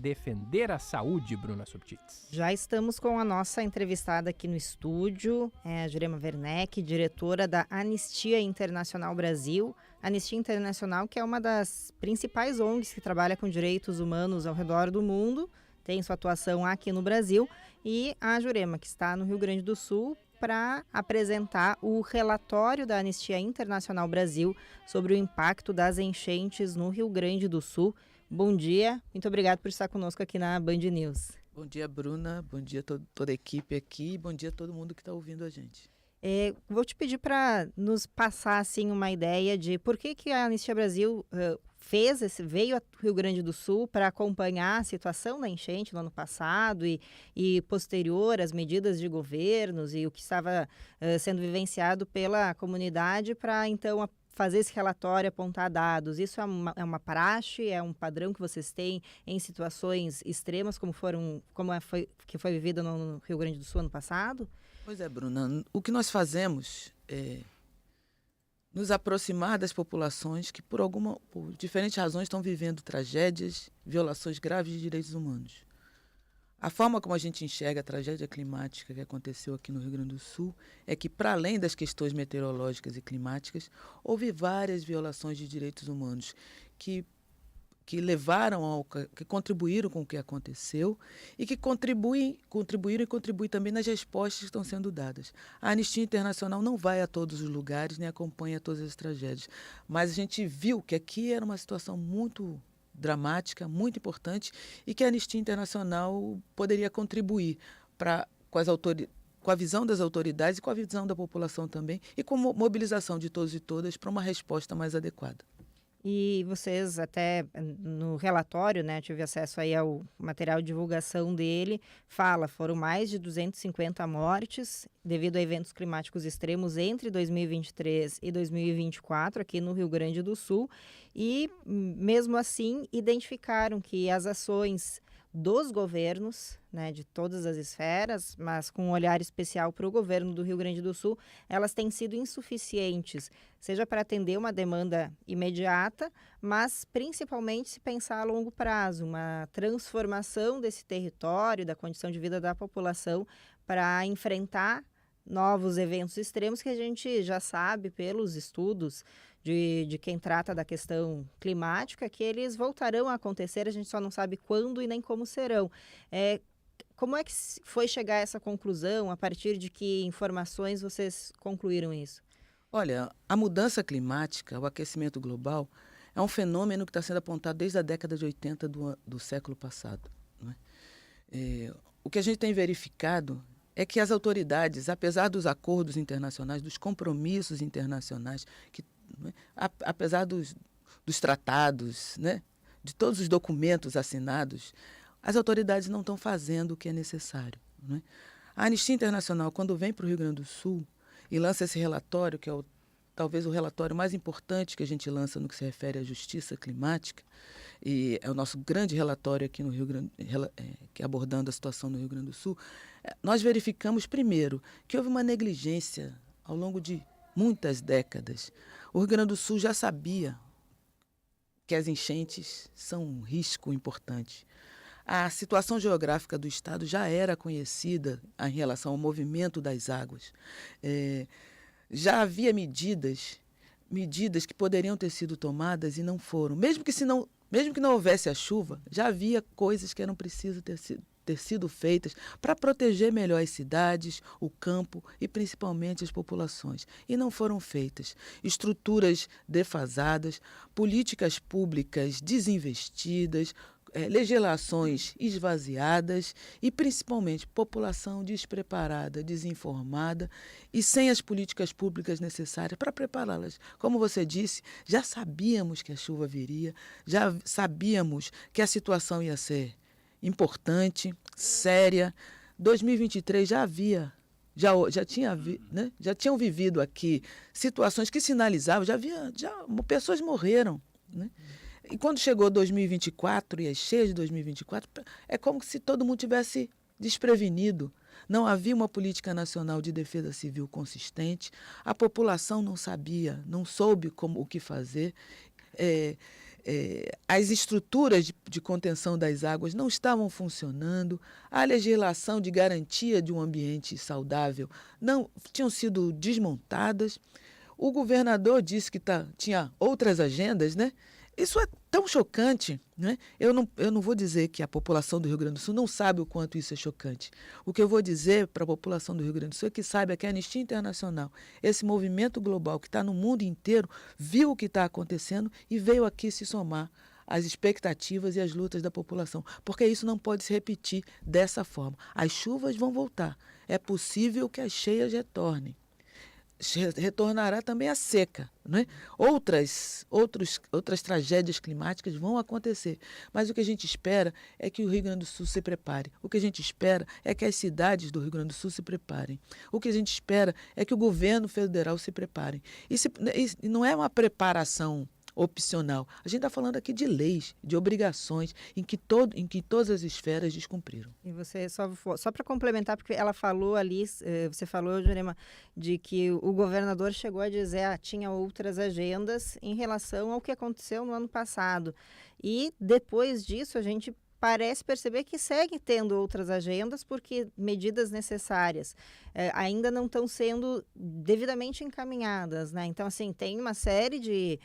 defender a saúde, Bruna Subtits? Já estamos com a nossa entrevistada aqui no estúdio, a Jurema Werneck, diretora da Anistia Internacional Brasil. Anistia Internacional, que é uma das principais ONGs que trabalha com direitos humanos ao redor do mundo, tem sua atuação aqui no Brasil, e a Jurema, que está no Rio Grande do Sul, para apresentar o relatório da Anistia Internacional Brasil sobre o impacto das enchentes no Rio Grande do Sul. Bom dia, muito obrigado por estar conosco aqui na Band News. Bom dia, Bruna, bom dia a toda a equipe aqui, bom dia a todo mundo que está ouvindo a gente. Vou te pedir para nos passar assim, uma ideia de por que a Anistia Brasil veio ao Rio Grande do Sul para acompanhar a situação da enchente no ano passado e posterior às medidas de governos e o que estava sendo vivenciado pela comunidade para então fazer esse relatório, apontar dados. Isso é uma praxe, é um padrão que vocês têm em situações extremas como foi vivida no Rio Grande do Sul ano passado? Pois é, Bruna, o que nós fazemos é nos aproximar das populações que por diferentes razões estão vivendo tragédias, violações graves de direitos humanos. A forma como a gente enxerga a tragédia climática que aconteceu aqui no Rio Grande do Sul é que, para além das questões meteorológicas e climáticas, houve várias violações de direitos humanos que contribuíram com o que aconteceu e que contribuem também nas respostas que estão sendo dadas. A Anistia Internacional não vai a todos os lugares nem acompanha todas as tragédias, mas a gente viu que aqui era uma situação muito dramática, muito importante e que a Anistia Internacional poderia contribuir com a visão das autoridades e com a visão da população também e com mobilização de todos e todas para uma resposta mais adequada. E vocês até no relatório, né, tive acesso aí ao material de divulgação dele, foram mais de 250 mortes devido a eventos climáticos extremos entre 2023 e 2024 aqui no Rio Grande do Sul e mesmo assim identificaram que as ações dos governos, né, de todas as esferas, mas com um olhar especial para o governo do Rio Grande do Sul, elas têm sido insuficientes, seja para atender uma demanda imediata, mas principalmente se pensar a longo prazo, uma transformação desse território, da condição de vida da população para enfrentar novos eventos extremos que a gente já sabe pelos estudos de quem trata da questão climática que eles voltarão a acontecer, a gente só não sabe quando e nem como serão. Como é que foi chegar a essa conclusão? A partir de que informações vocês concluíram isso? Olha, a mudança climática, o aquecimento global, é um fenômeno que está sendo apontado desde a década de 80 do século passado. Não é? O que a gente tem verificado é que as autoridades, apesar dos acordos internacionais, dos compromissos internacionais, apesar dos tratados, né, de todos os documentos assinados, as autoridades não estão fazendo o que é necessário. Né? A Anistia Internacional, quando vem para o Rio Grande do Sul e lança esse relatório, que é talvez o relatório mais importante que a gente lança no que se refere à justiça climática, e é o nosso grande relatório aqui no Rio Grande, que abordando a situação no Rio Grande do Sul, nós verificamos, primeiro, que houve uma negligência ao longo de muitas décadas. O Rio Grande do Sul já sabia que as enchentes são um risco importante. A situação geográfica do estado já era conhecida em relação ao movimento das águas. Já havia medidas que poderiam ter sido tomadas e não foram. Mesmo que não houvesse a chuva, já havia coisas que eram precisas ter sido feitas para proteger melhor as cidades, o campo e principalmente as populações. E não foram feitas. Estruturas defasadas, políticas públicas desinvestidas, legislações esvaziadas e, principalmente, população despreparada, desinformada e sem as políticas públicas necessárias para prepará-las. Como você disse, já sabíamos que a chuva viria, já sabíamos que a situação ia ser importante, séria. 2023 já tinham vivido aqui situações que sinalizavam, pessoas morreram, né? E quando chegou 2024 e as cheias de 2024, é como se todo mundo tivesse desprevenido. Não havia uma política nacional de defesa civil consistente, a população não soube o que fazer. as estruturas de contenção das águas não estavam funcionando, a legislação de garantia de um ambiente saudável não tinham sido desmontadas. O governador disse que tinha outras agendas, né? Isso é tão chocante, né? Eu não vou dizer que a população do Rio Grande do Sul não sabe o quanto isso é chocante. O que eu vou dizer para a população do Rio Grande do Sul é que saiba que a Anistia Internacional, esse movimento global que está no mundo inteiro, viu o que está acontecendo e veio aqui se somar às expectativas e às lutas da população, porque isso não pode se repetir dessa forma. As chuvas vão voltar. É possível que as cheias retornem. Retornará também a seca, né? Outras tragédias climáticas vão acontecer, mas o que a gente espera é que o Rio Grande do Sul se prepare. O que a gente espera é que as cidades do Rio Grande do Sul se preparem. O que a gente espera é que o governo federal se prepare. E não é uma preparação opcional. A gente está falando aqui de leis, de obrigações, em que todas as esferas descumpriram. E você, só para complementar, porque ela falou ali, você falou, Jurema, de que o governador chegou a dizer que tinha outras agendas em relação ao que aconteceu no ano passado. E depois disso, a gente parece perceber que segue tendo outras agendas, porque medidas necessárias ainda não estão sendo devidamente encaminhadas, né? Então, assim, tem uma série de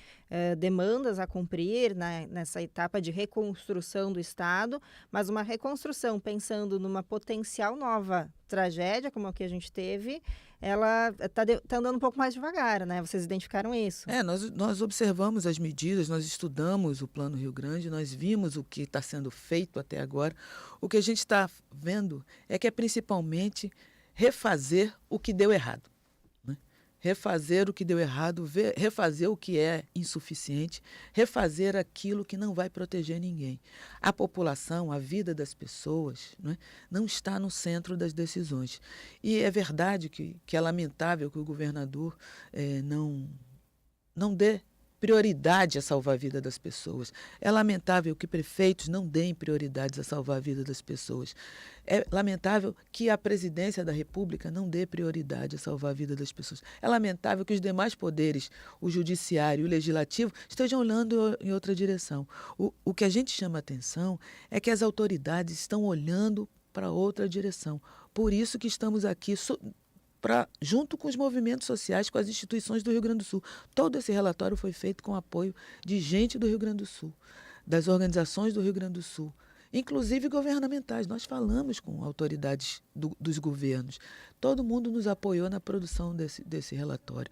demandas a cumprir nessa etapa de reconstrução do Estado, mas uma reconstrução pensando numa potencial nova tragédia, como a que a gente teve, ela está andando um pouco mais devagar, né? Vocês identificaram isso? Nós observamos as medidas, nós estudamos o Plano Rio Grande, nós vimos o que está sendo feito até agora. O que a gente está vendo é que é principalmente refazer o que deu errado. Né? Refazer o que deu errado, refazer o que é insuficiente, refazer aquilo que não vai proteger ninguém. A população, a vida das pessoas, né, não está no centro das decisões. E é verdade que é lamentável que o governador não dê prioridade a salvar a vida das pessoas. É lamentável que prefeitos não deem prioridades a salvar a vida das pessoas. É lamentável que a presidência da República não dê prioridade a salvar a vida das pessoas. É lamentável que os demais poderes, o judiciário e o legislativo, estejam olhando em outra direção. O que a gente chama atenção é que as autoridades estão olhando para outra direção. Por isso que estamos aqui junto com os movimentos sociais, com as instituições do Rio Grande do Sul. Todo esse relatório foi feito com apoio de gente do Rio Grande do Sul, das organizações do Rio Grande do Sul, inclusive governamentais. Nós falamos com autoridades dos governos. Todo mundo nos apoiou na produção desse relatório,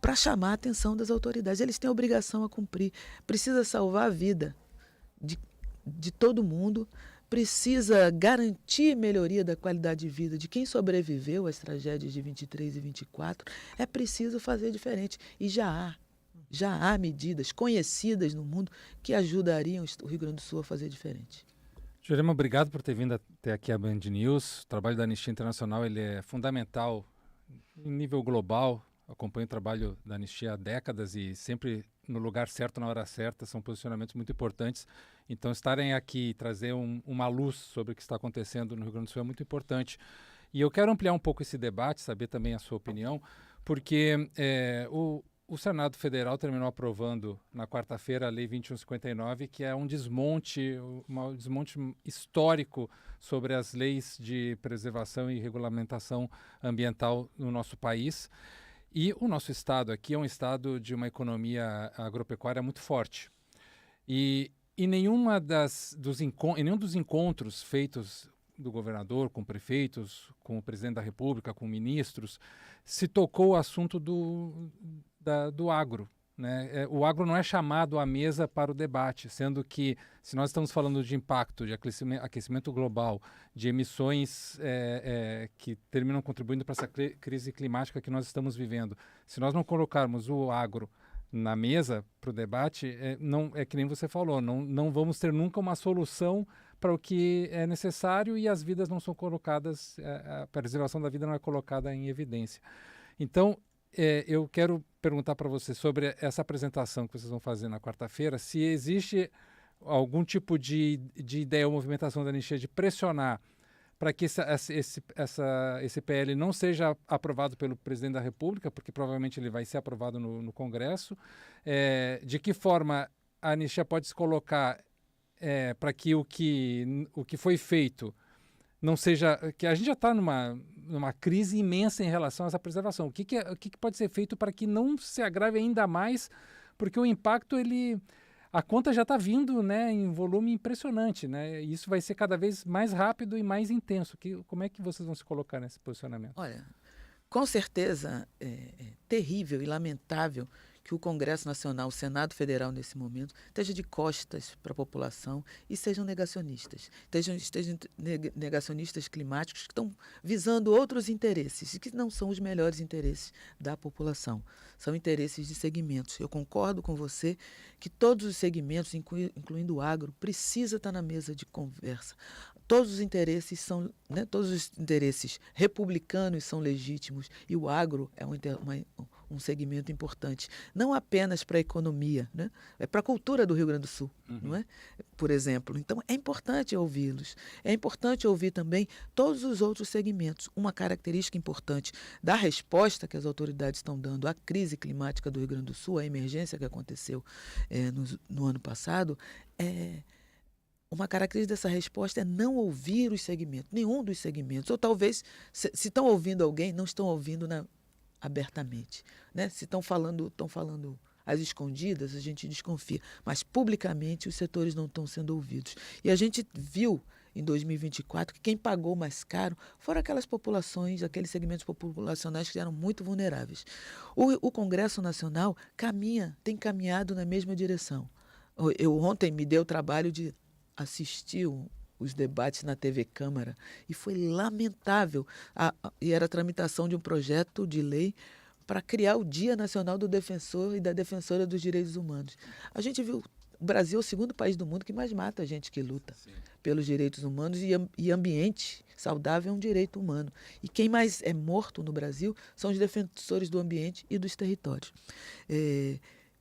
para chamar a atenção das autoridades. Eles têm a obrigação a cumprir. Precisa salvar a vida de todo mundo, precisa garantir melhoria da qualidade de vida de quem sobreviveu às tragédias de 23 e 24, é preciso fazer diferente. E já há medidas conhecidas no mundo que ajudariam o Rio Grande do Sul a fazer diferente. Jurema, obrigado por ter vindo até aqui a Band News. O trabalho da Anistia Internacional ele é fundamental em nível global. Acompanho o trabalho da Anistia há décadas e sempre no lugar certo, na hora certa, são posicionamentos muito importantes. Então, estarem aqui e trazer uma luz sobre o que está acontecendo no Rio Grande do Sul é muito importante. E eu quero ampliar um pouco esse debate, saber também a sua opinião, porque o Senado Federal terminou aprovando na quarta-feira a Lei 2159, que é um desmonte histórico sobre as leis de preservação e regulamentação ambiental no nosso país. E o nosso estado aqui é um estado de uma economia agropecuária muito forte. E em nenhum dos encontros feitos do governador com prefeitos, com o presidente da República, com ministros, se tocou o assunto do agro. Né? O agro não é chamado à mesa para o debate, sendo que, se nós estamos falando de impacto, de aquecimento global, de emissões que terminam contribuindo para essa crise climática que nós estamos vivendo, se nós não colocarmos o agro na mesa para o debate, é que nem você falou, não vamos ter nunca uma solução para o que é necessário e as vidas não são colocadas, a preservação da vida não é colocada em evidência. Então, eu quero perguntar para você sobre essa apresentação que vocês vão fazer na quarta-feira, se existe algum tipo de ideia ou movimentação da Anistia de pressionar para que esse PL não seja aprovado pelo presidente da República, porque provavelmente ele vai ser aprovado no Congresso. De que forma a anistia pode se colocar para que o que foi feito não seja... que a gente já está numa crise imensa em relação a essa preservação. O que pode ser feito para que não se agrave ainda mais, porque o impacto, a conta já está vindo, né, em volume impressionante, né? E isso vai ser cada vez mais rápido e mais intenso. Como é que vocês vão se colocar nesse posicionamento? Olha, com certeza é terrível e lamentável que o Congresso Nacional, o Senado Federal, nesse momento, esteja de costas para a população e sejam negacionistas. Estejam negacionistas climáticos que estão visando outros interesses e que não são os melhores interesses da população. São interesses de segmentos. Eu concordo com você que todos os segmentos, incluindo o agro, precisa estar na mesa de conversa. Todos os interesses são, né, todos os interesses republicanos são legítimos e o agro é um segmento importante, não apenas para a economia, né? É para a cultura do Rio Grande do Sul, não é? Por exemplo. Então, é importante ouvi-los. É importante ouvir também todos os outros segmentos. Uma característica importante da resposta que as autoridades estão dando à crise climática do Rio Grande do Sul, à emergência que aconteceu no ano passado, uma característica dessa resposta é não ouvir os segmentos, nenhum dos segmentos. Ou talvez, se estão ouvindo alguém, não estão ouvindo abertamente, né? Se estão falando às escondidas, a gente desconfia. Mas, publicamente, os setores não estão sendo ouvidos. E a gente viu, em 2024, que quem pagou mais caro foram aquelas populações, aqueles segmentos populacionais que eram muito vulneráveis. O Congresso Nacional tem caminhado na mesma direção. Eu ontem me dei o trabalho de assistir os debates na TV Câmara e foi lamentável. E era a tramitação de um projeto de lei para criar o Dia Nacional do Defensor e da Defensora dos Direitos Humanos. A gente viu, o Brasil é o segundo país do mundo que mais mata gente que luta pelos direitos humanos e ambiente saudável é um direito humano. E quem mais é morto no Brasil são os defensores do ambiente e dos territórios. E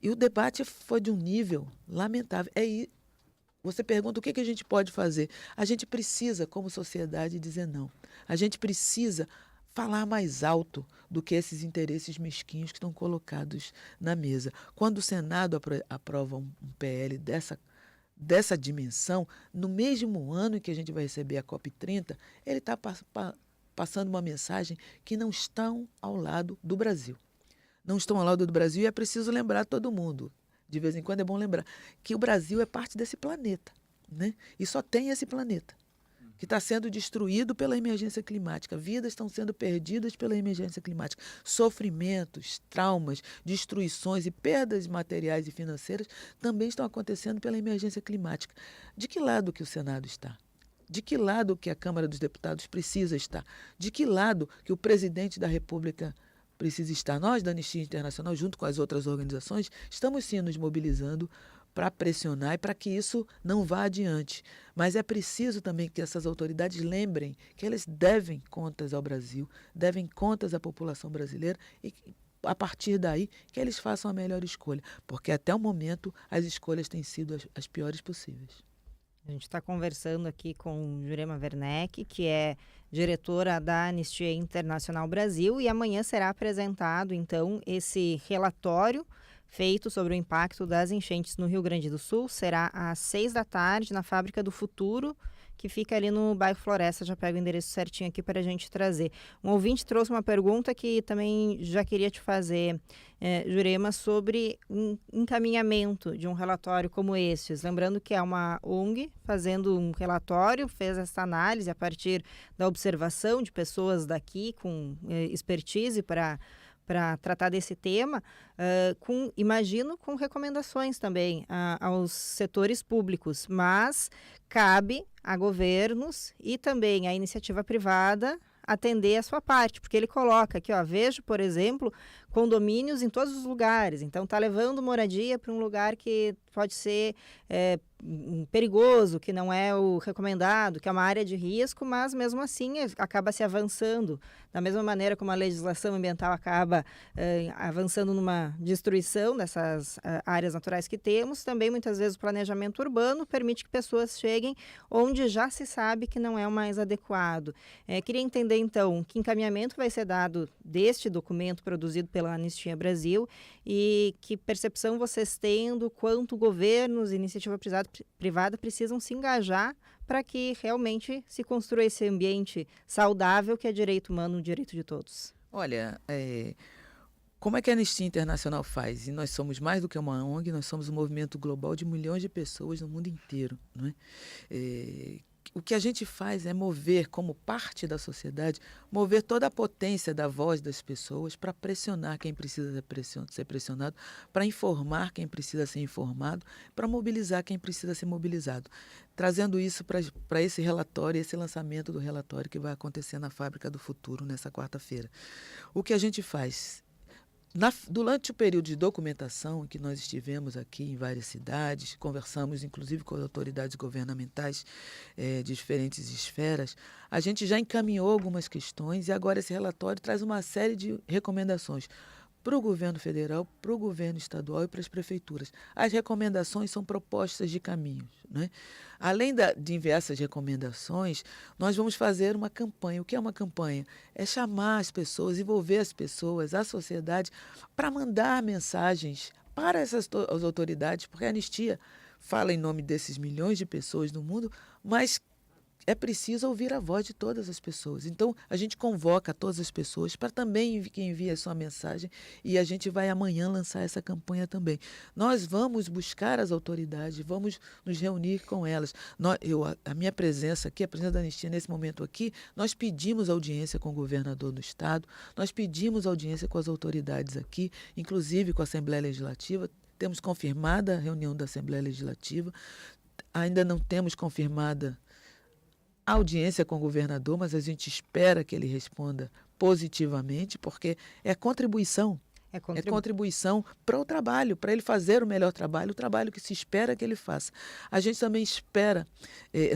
o debate foi de um nível lamentável. Você pergunta o que a gente pode fazer. A gente precisa, como sociedade, dizer não. A gente precisa falar mais alto do que esses interesses mesquinhos que estão colocados na mesa. Quando o Senado aprova um PL dessa dimensão, no mesmo ano em que a gente vai receber a COP30, ele está passando uma mensagem que não estão ao lado do Brasil. Não estão ao lado do Brasil e é preciso lembrar todo mundo. De vez em quando é bom lembrar que o Brasil é parte desse planeta, né? E só tem esse planeta, que está sendo destruído pela emergência climática. Vidas estão sendo perdidas pela emergência climática. Sofrimentos, traumas, destruições e perdas materiais e financeiras também estão acontecendo pela emergência climática. De que lado que o Senado está? De que lado que a Câmara dos Deputados precisa estar? De que lado que o presidente da República precisa estar? Nós, da Anistia Internacional, junto com as outras organizações, estamos sim nos mobilizando para pressionar e para que isso não vá adiante. Mas é preciso também que essas autoridades lembrem que elas devem contas ao Brasil, devem contas à população brasileira e, a partir daí, que eles façam a melhor escolha. Porque até o momento as escolhas têm sido as piores possíveis. A gente está conversando aqui com Jurema Werneck, que é diretora da Anistia Internacional Brasil, e amanhã será apresentado, então, esse relatório feito sobre o impacto das enchentes no Rio Grande do Sul. Será às 18h na Fábrica do Futuro, que fica ali no bairro Floresta. Já pego o endereço certinho aqui para a gente trazer. Um ouvinte trouxe uma pergunta que também já queria te fazer, Jurema, sobre um encaminhamento de um relatório como esses. Lembrando que é uma ONG fazendo um relatório, fez essa análise a partir da observação de pessoas daqui com expertise para tratar desse tema, imagino com recomendações também aos setores públicos, mas cabe a governos e também à iniciativa privada atender a sua parte, porque ele coloca aqui, vejo, por exemplo, condomínios em todos os lugares, então está levando moradia para um lugar que pode ser perigoso, que não é o recomendado, que é uma área de risco, mas mesmo assim acaba se avançando, da mesma maneira como a legislação ambiental acaba avançando numa destruição dessas áreas naturais que temos, também muitas vezes o planejamento urbano permite que pessoas cheguem onde já se sabe que não é o mais adequado. Queria entender então que encaminhamento vai ser dado deste documento produzido pela Anistia Brasil, e que percepção vocês têm do quanto governos e iniciativa privada precisam se engajar para que realmente se construa esse ambiente saudável que é direito humano, um direito de todos? Olha, como é que a Anistia Internacional faz? E nós somos mais do que uma ONG, nós somos um movimento global de milhões de pessoas no mundo inteiro, não é? O que a gente faz é mover, como parte da sociedade, mover toda a potência da voz das pessoas para pressionar quem precisa ser pressionado, para informar quem precisa ser informado, para mobilizar quem precisa ser mobilizado. Trazendo isso para esse relatório, esse lançamento do relatório que vai acontecer na Fábrica do Futuro, nessa quarta-feira. O que a gente faz? Durante o período de documentação que nós estivemos aqui em várias cidades, conversamos inclusive com as autoridades governamentais de diferentes esferas, a gente já encaminhou algumas questões e agora esse relatório traz uma série de recomendações para o governo federal, para o governo estadual e para as prefeituras. As recomendações são propostas de caminhos, né? Além de enviar essas recomendações, nós vamos fazer uma campanha. O que é uma campanha? É chamar as pessoas, envolver as pessoas, a sociedade, para mandar mensagens para as autoridades, porque a Anistia fala em nome desses milhões de pessoas no mundo, mas é preciso ouvir a voz de todas as pessoas. Então, a gente convoca todas as pessoas para também que enviem a sua mensagem e a gente vai amanhã lançar essa campanha também. Nós vamos buscar as autoridades, vamos nos reunir com elas. A minha presença aqui, a presença da Anistia nesse momento aqui, nós pedimos audiência com o governador do estado, nós pedimos audiência com as autoridades aqui, inclusive com a Assembleia Legislativa. Temos confirmada a reunião da Assembleia Legislativa, ainda não temos confirmada a audiência com o governador, mas a gente espera que ele responda positivamente, porque é contribuição. É contribuição para o trabalho, para ele fazer o melhor trabalho, o trabalho que se espera que ele faça. A gente também espera,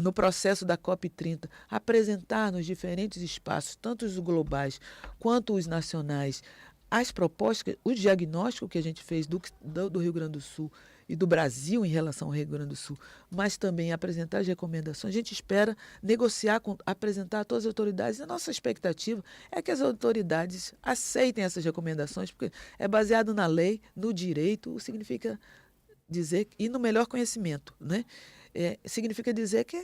no processo da COP30, apresentar nos diferentes espaços, tanto os globais quanto os nacionais, as propostas, o diagnóstico que a gente fez do Rio Grande do Sul e do Brasil em relação ao Rio Grande do Sul, mas também apresentar as recomendações. A gente espera negociar, apresentar a todas as autoridades. A nossa expectativa é que as autoridades aceitem essas recomendações, porque é baseado na lei, no direito, significa dizer, e no melhor conhecimento, né? Significa dizer que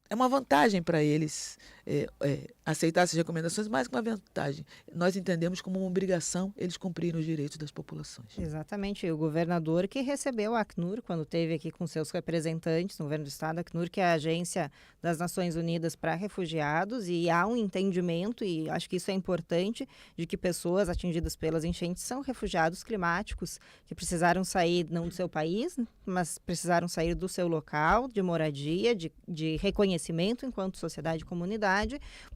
é uma vantagem para eles aceitar essas recomendações, mais que uma vantagem. Nós entendemos como uma obrigação eles cumprirem os direitos das populações. Exatamente. O governador que recebeu a Acnur quando esteve aqui com seus representantes no governo do estado, a Acnur, que é a agência das Nações Unidas para Refugiados, e há um entendimento, e acho que isso é importante, de que pessoas atingidas pelas enchentes são refugiados climáticos que precisaram sair não do seu país, mas precisaram sair do seu local de moradia, de reconhecimento enquanto sociedade e comunidade,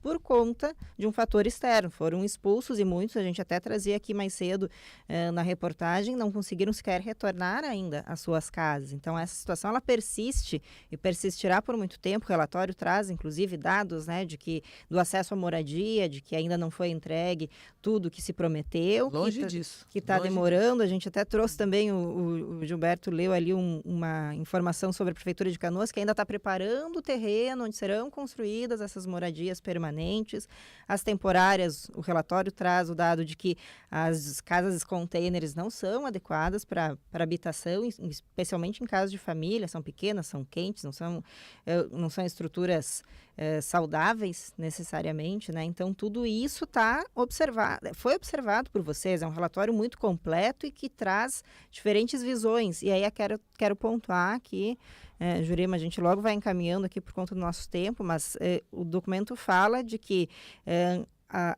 por conta de um fator externo. Foram expulsos e muitos, a gente até trazia aqui mais cedo na reportagem, não conseguiram sequer retornar ainda às suas casas. Então, essa situação ela persiste e persistirá por muito tempo. O relatório traz, inclusive, dados, né, do acesso à moradia, de que ainda não foi entregue tudo que se prometeu. Longe disso. Que está demorando. A gente até trouxe também, o Gilberto leu ali uma informação sobre a Prefeitura de Canoas, que ainda está preparando o terreno onde serão construídas essas moradias permanentes. As temporárias, o relatório traz o dado de que as casas containers não são adequadas para habitação, especialmente em casos de família, são pequenas, são quentes, não são estruturas saudáveis necessariamente, né? Então, tudo isso foi observado por vocês, é um relatório muito completo e que traz diferentes visões. E aí eu quero pontuar aqui, Jurema, a gente logo vai encaminhando aqui por conta do nosso tempo, mas o documento fala de que a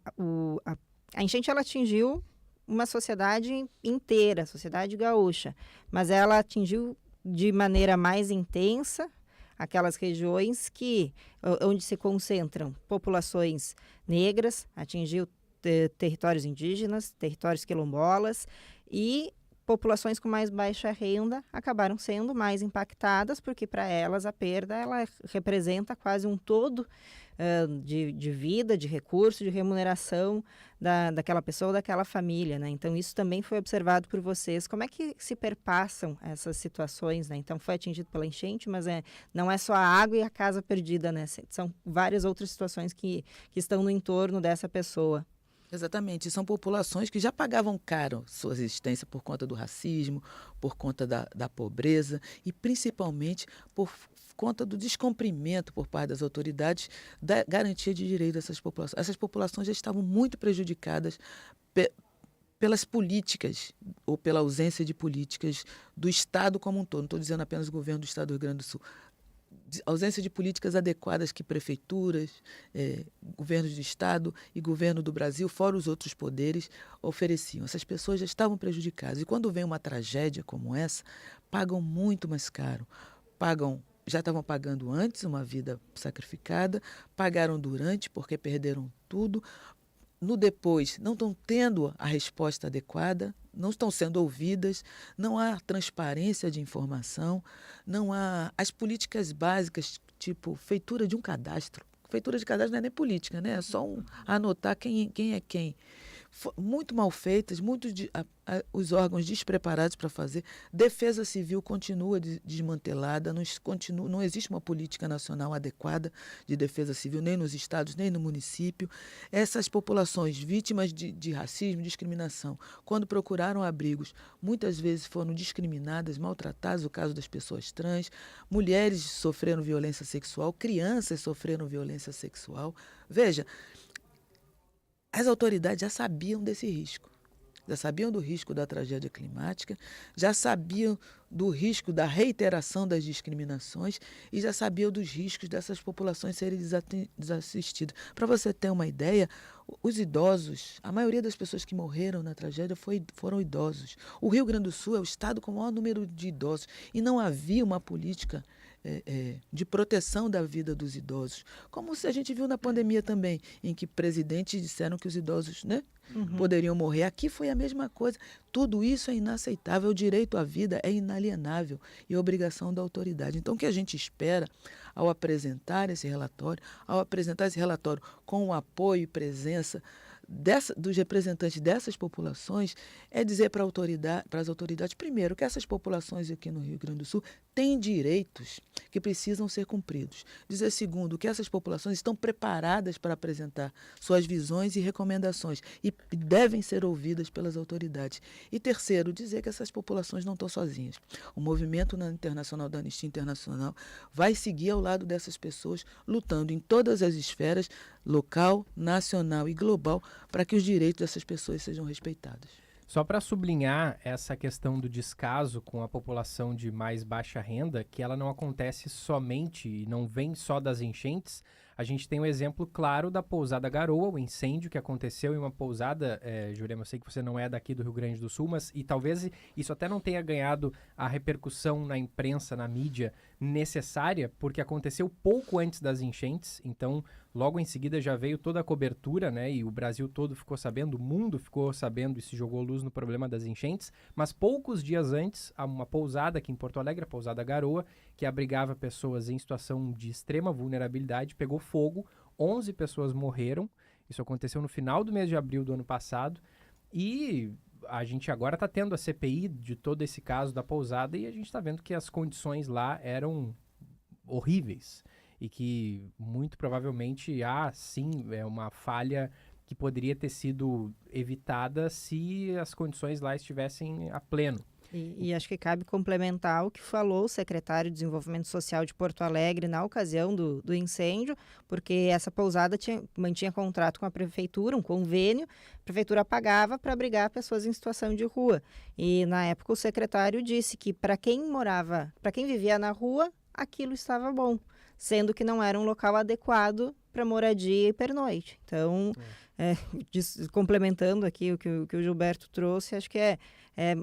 enchente ela atingiu uma sociedade inteira, a sociedade gaúcha, mas ela atingiu de maneira mais intensa aquelas regiões onde se concentram populações negras, atingiu territórios indígenas, territórios quilombolas, e populações com mais baixa renda acabaram sendo mais impactadas, porque para elas a perda ela representa quase um todo de vida, de recurso, de remuneração daquela pessoa, daquela família, né? Então, isso também foi observado por vocês. Como é que se perpassam essas situações, né? Então, foi atingido pela enchente, mas não é só a água e a casa perdida, né? São várias outras situações que estão no entorno dessa pessoa. Exatamente. São populações que já pagavam caro sua existência por conta do racismo, por conta da pobreza e principalmente por conta do descumprimento por parte das autoridades da garantia de direito dessas populações. Essas populações já estavam muito prejudicadas pelas políticas ou pela ausência de políticas do Estado como um todo. Não estou dizendo apenas o governo do Estado do Rio Grande do Sul. Ausência de políticas adequadas que prefeituras, governos de Estado e governo do Brasil, fora os outros poderes, ofereciam. Essas pessoas já estavam prejudicadas. E quando vem uma tragédia como essa, pagam muito mais caro. Já estavam pagando antes uma vida sacrificada, pagaram durante porque perderam tudo. No depois, não estão tendo a resposta adequada, não estão sendo ouvidas, não há transparência de informação, não há as políticas básicas, tipo feitura de um cadastro. Feitura de cadastro não é nem política, né? É só anotar quem é quem. Muito mal feitas, os órgãos despreparados para fazer. Defesa Civil continua desmantelada, não existe uma política nacional adequada de defesa civil, nem nos estados, nem no município. Essas populações vítimas de racismo, discriminação, quando procuraram abrigos, muitas vezes foram discriminadas, maltratadas, o caso das pessoas trans, mulheres sofreram violência sexual, crianças sofreram violência sexual. Veja, as autoridades já sabiam desse risco, já sabiam do risco da tragédia climática, já sabiam do risco da reiteração das discriminações e já sabiam dos riscos dessas populações serem desassistidas. Para você ter uma ideia, os idosos, a maioria das pessoas que morreram na tragédia foram idosos. O Rio Grande do Sul é o estado com o maior número de idosos e não havia uma política de proteção da vida dos idosos, como a gente viu na pandemia também, em que presidentes disseram que os idosos, né, poderiam morrer. Aqui foi a mesma coisa. Tudo isso é inaceitável. O direito à vida é inalienável e obrigação da autoridade. Então, o que a gente espera ao apresentar esse relatório com o apoio e presença dos representantes dessas populações, é dizer para as autoridades, primeiro, que essas populações aqui no Rio Grande do Sul têm direitos que precisam ser cumpridos. Dizer, segundo, que essas populações estão preparadas para apresentar suas visões e recomendações e devem ser ouvidas pelas autoridades. E terceiro, dizer que essas populações não estão sozinhas. O movimento internacional da Anistia Internacional vai seguir ao lado dessas pessoas, lutando em todas as esferas, local, nacional e global, para que os direitos dessas pessoas sejam respeitados. Só para sublinhar essa questão do descaso com a população de mais baixa renda, que ela não acontece somente e não vem só das enchentes, a gente tem um exemplo claro da pousada Garoa, o incêndio que aconteceu em uma pousada, Jurema, eu sei que você não é daqui do Rio Grande do Sul, mas e talvez isso até não tenha ganhado a repercussão na imprensa, na mídia necessária, porque aconteceu pouco antes das enchentes, então logo em seguida já veio toda a cobertura, né, e o Brasil todo ficou sabendo, o mundo ficou sabendo e se jogou luz no problema das enchentes, mas poucos dias antes, uma pousada aqui em Porto Alegre, a pousada Garoa, que abrigava pessoas em situação de extrema vulnerabilidade, pegou fogo, 11 pessoas morreram, isso aconteceu no final do mês de abril do ano passado, e a gente agora está tendo a CPI de todo esse caso da pousada e a gente está vendo que as condições lá eram horríveis e que muito provavelmente há sim uma falha que poderia ter sido evitada se as condições lá estivessem a pleno. E acho que cabe complementar o que falou o secretário de Desenvolvimento Social de Porto Alegre na ocasião do incêndio, porque essa pousada mantinha contrato com a prefeitura, um convênio, a prefeitura pagava para abrigar pessoas em situação de rua. E na época o secretário disse que para quem vivia na rua, aquilo estava bom, sendo que não era um local adequado para moradia e pernoite. Então, complementando aqui o que o Gilberto trouxe, acho que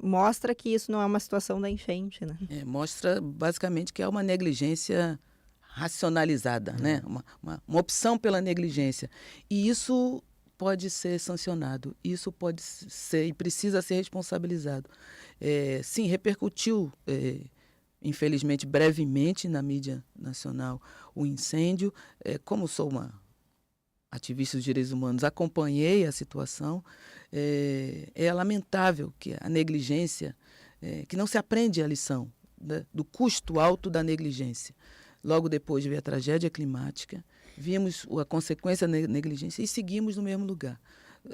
mostra que isso não é uma situação da enchente, né? Mostra basicamente que é uma negligência racionalizada, né? Uma opção pela negligência. E isso pode ser sancionado, isso pode ser e precisa ser responsabilizado. Sim, repercutiu, infelizmente, brevemente na mídia nacional o incêndio. Como sou uma ativista dos direitos humanos, acompanhei a situação. É lamentável que a negligência, que não se aprende a lição, né, do custo alto da negligência. Logo depois veio a tragédia climática, vimos a consequência da negligência e seguimos no mesmo lugar.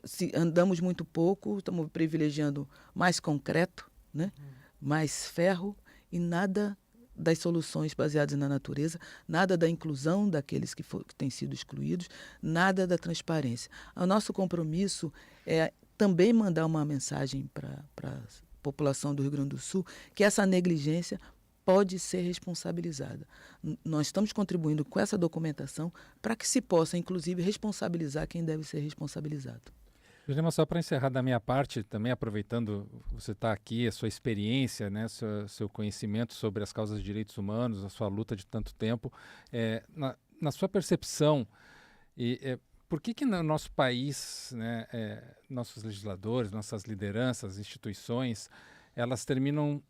se andamos muito pouco, estamos privilegiando mais concreto, né? Mais ferro e nada das soluções baseadas na natureza, nada da inclusão daqueles que têm sido excluídos, nada da transparência. O nosso compromisso é também mandar uma mensagem para a população do Rio Grande do Sul que essa negligência pode ser responsabilizada. Nós estamos contribuindo com essa documentação para que se possa, inclusive, responsabilizar quem deve ser responsabilizado. Jurema, só para encerrar da minha parte, também aproveitando você está aqui, a sua experiência, né, seu conhecimento sobre as causas de direitos humanos, a sua luta de tanto tempo, na sua percepção, por que no nosso país, né, nossos legisladores, nossas lideranças, instituições, elas terminam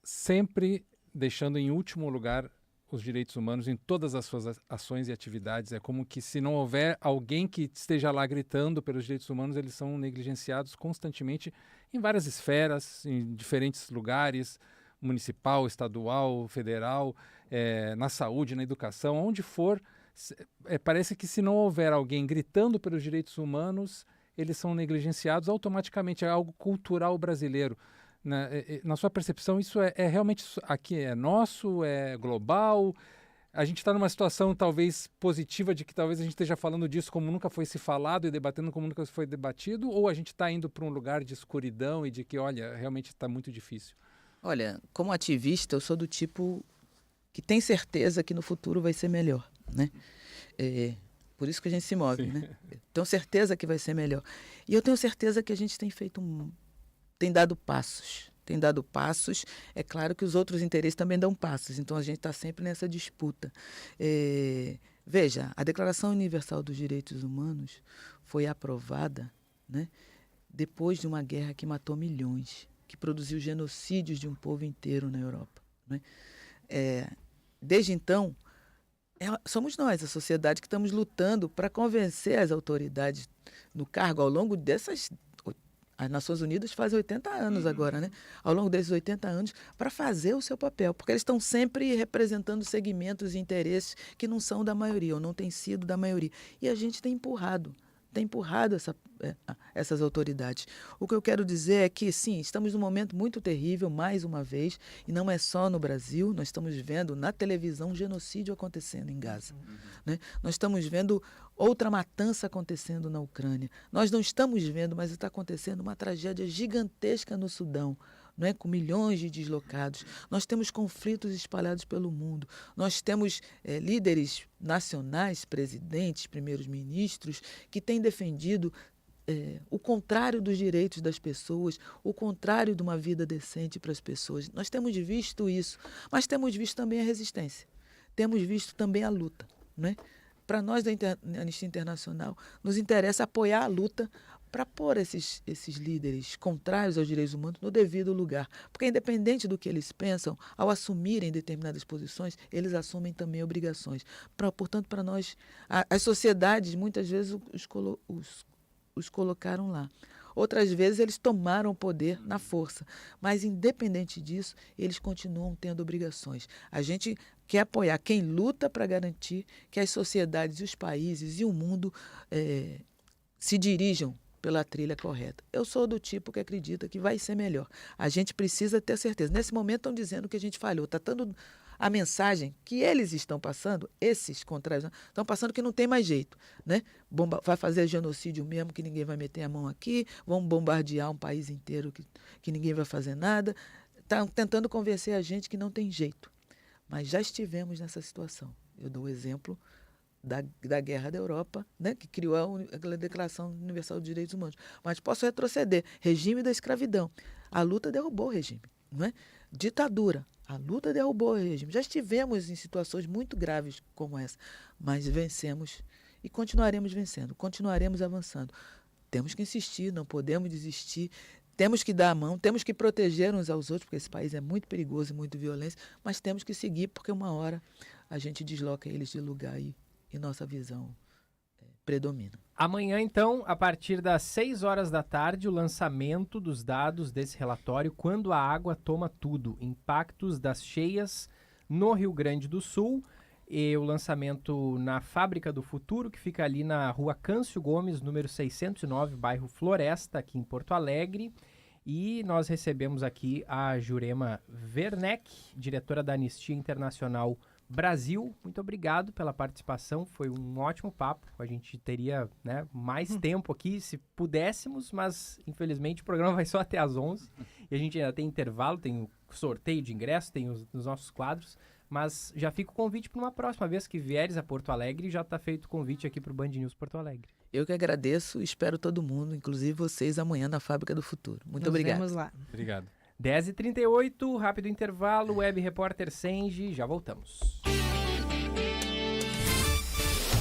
sempre deixando em último lugar os direitos humanos em todas as suas ações e atividades? É como que se não houver alguém que esteja lá gritando pelos direitos humanos, eles são negligenciados constantemente em várias esferas, em diferentes lugares, municipal, estadual, federal, na saúde, na educação, onde for. Parece que se não houver alguém gritando pelos direitos humanos, eles são negligenciados automaticamente. É algo cultural brasileiro. Na sua percepção, isso é realmente aqui é nosso, é global? A gente está numa situação talvez positiva de que talvez a gente esteja falando disso como nunca foi se falado e debatendo como nunca foi debatido, ou a gente está indo para um lugar de escuridão e de que, olha, realmente está muito difícil? Olha, como ativista, eu sou do tipo que tem certeza que no futuro vai ser melhor, né? Por isso que a gente se move, né? Tenho certeza que vai ser melhor. E eu tenho certeza que a gente tem dado passos. É claro que os outros interesses também dão passos, então a gente está sempre nessa disputa. Veja, a Declaração Universal dos Direitos Humanos foi aprovada, né, depois de uma guerra que matou milhões, que produziu genocídios de um povo inteiro na Europa, né? Desde então, somos nós, a sociedade, que estamos lutando para convencer as autoridades no cargo ao longo dessas... As Nações Unidas fazem 80 anos agora, né? Ao longo desses 80 anos, para fazer o seu papel, porque eles estão sempre representando segmentos e interesses que não são da maioria, ou não têm sido da maioria. E a gente tem empurrado essas autoridades. O que eu quero dizer é que, sim, estamos num momento muito terrível, mais uma vez, e não é só no Brasil, nós estamos vendo na televisão um genocídio acontecendo em Gaza, né? Nós estamos vendo outra matança acontecendo na Ucrânia. Nós não estamos vendo, mas está acontecendo uma tragédia gigantesca no Sudão, não é? Com milhões de deslocados. Nós temos conflitos espalhados pelo mundo. Nós temos líderes nacionais, presidentes, primeiros ministros, que têm defendido o contrário dos direitos das pessoas, o contrário de uma vida decente para as pessoas. Nós temos visto isso, mas temos visto também a resistência. Temos visto também a luta, né? Para nós da Anistia Internacional, nos interessa apoiar a luta para pôr esses líderes contrários aos direitos humanos no devido lugar. Porque, independente do que eles pensam, ao assumirem determinadas posições, eles assumem também obrigações. Portanto, para nós, as sociedades, muitas vezes, os colocaram lá. Outras vezes, eles tomaram o poder na força. Mas, independente disso, eles continuam tendo obrigações. A gente quer apoiar quem luta para garantir que as sociedades, os países e o mundo se dirijam pela trilha correta. Eu sou do tipo que acredita que vai ser melhor. A gente precisa ter certeza. Nesse momento estão dizendo que a gente falhou. Está dando a mensagem que eles estão passando, esses contrários, estão passando que não tem mais jeito, né? Vai fazer genocídio mesmo, que ninguém vai meter a mão aqui, vão bombardear um país inteiro que ninguém vai fazer nada. Estão tentando convencer a gente que não tem jeito. Mas já estivemos nessa situação. Eu dou o exemplo da Guerra da Europa, né, que criou a Declaração Universal dos Direitos Humanos. Mas posso retroceder. Regime da escravidão. A luta derrubou o regime, não é? Ditadura. A luta derrubou o regime. Já estivemos em situações muito graves como essa, mas vencemos e continuaremos vencendo, continuaremos avançando. Temos que insistir, não podemos desistir. Temos que dar a mão, temos que proteger uns aos outros, porque esse país é muito perigoso e muito violento, mas temos que seguir, porque uma hora a gente desloca eles de lugar e nossa visão predomina. Amanhã, então, a partir das 6 horas da tarde, o lançamento dos dados desse relatório Quando a Água Toma Tudo, impactos das cheias no Rio Grande do Sul. E o lançamento na Fábrica do Futuro, que fica ali na rua Câncio Gomes, número 609, bairro Floresta, aqui em Porto Alegre. E nós recebemos aqui a Jurema Werneck, diretora da Anistia Internacional Brasil. Muito obrigado pela participação, foi um ótimo papo. A gente teria, né, mais tempo aqui se pudéssemos, mas infelizmente o programa vai só até às 11. E a gente ainda tem intervalo, tem o sorteio de ingressos, tem os nossos quadros. Mas já fica o convite para uma próxima vez que vieres a Porto Alegre, já está feito o convite aqui para o Band News Porto Alegre. Eu que agradeço e espero todo mundo, inclusive vocês, amanhã na Fábrica do Futuro. Muito obrigado. Nos vemos lá. Obrigado. 10h38, rápido intervalo, Web Repórter Sengi, já voltamos.